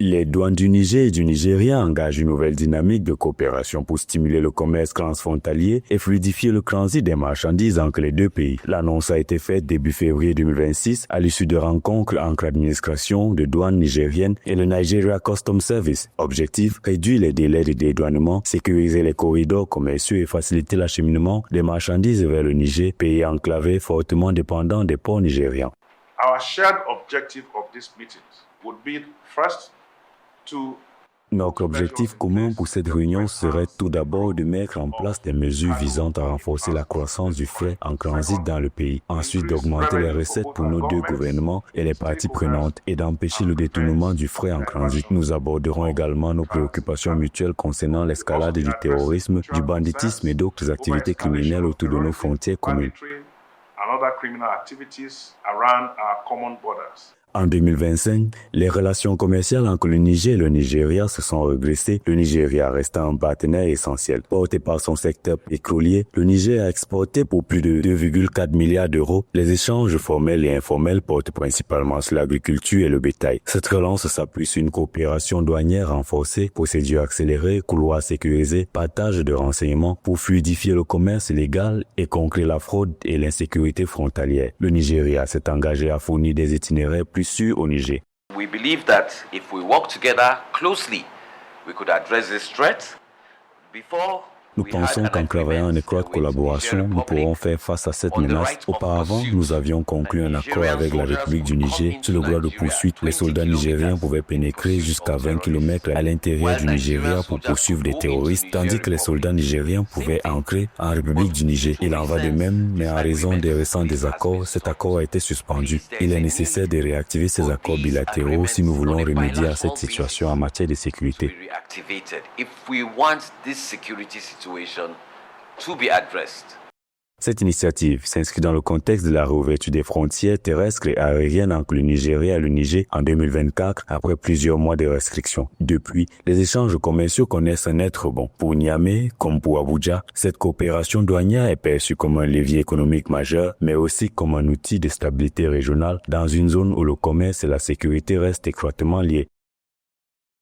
Les douanes du Niger et du Nigeria engagent une nouvelle dynamique de coopération pour stimuler le commerce transfrontalier et fluidifier le transit des marchandises entre les deux pays. L'annonce a été faite début février 2026 à l'issue de rencontres entre l'administration de douane nigérienne et le Nigeria Customs Service. Objectif, réduire les délais de dédouanement, sécuriser les corridors commerciaux et faciliter l'acheminement des marchandises vers le Niger, pays enclavé fortement dépendant des ports nigérians. Our shared objective of this meeting would be first to Notre objectif commun pour cette réunion serait tout d'abord de mettre en place des mesures visant à renforcer la croissance du fret en transit dans le pays, ensuite d'augmenter les recettes pour nos deux gouvernements et les parties prenantes et d'empêcher le détournement du fret en transit. Nous aborderons également nos préoccupations mutuelles concernant l'escalade du terrorisme, du banditisme et d'autres activités criminelles autour de nos frontières communes. En 2025, les relations commerciales entre le Niger et le Nigeria se sont redressées, le Nigeria restant un partenaire essentiel. Porté par son secteur pétrolier, le Niger a exporté pour plus de 2,4 milliards d'euros. Les échanges formels et informels portent principalement sur l'agriculture et le bétail. Cette relance s'appuie sur une coopération douanière renforcée, procédures accélérées, couloirs sécurisés, partage de renseignements pour fluidifier le commerce légal et contrer la fraude et l'insécurité frontalière. Le Nigeria s'est engagé à fournir des itinéraires plus sûrs au Niger. We believe that if we work together closely, we could address this threat before. Nous pensons qu'en travaillant en étroite collaboration, nous pourrons faire face à cette menace. Auparavant, nous avions conclu un accord avec la République du Niger sur le droit de poursuite. Les soldats nigériens pouvaient pénétrer jusqu'à 20 km à l'intérieur du Nigeria pour poursuivre des terroristes, tandis que les soldats nigériens pouvaient entrer en République du Niger. Il en va de même, mais en raison des récents désaccords, cet accord a été suspendu. Il est nécessaire de réactiver ces accords bilatéraux si nous voulons remédier à cette situation en matière de sécurité. To be addressed. Cette initiative s'inscrit dans le contexte de la réouverture des frontières terrestres et aériennes entre le Nigeria et le Niger en 2024 après plusieurs mois de restrictions. Depuis, les échanges commerciaux connaissent un net rebond. Pour Niamey, comme pour Abuja, cette coopération douanière est perçue comme un levier économique majeur, mais aussi comme un outil de stabilité régionale dans une zone où le commerce et la sécurité restent étroitement liés.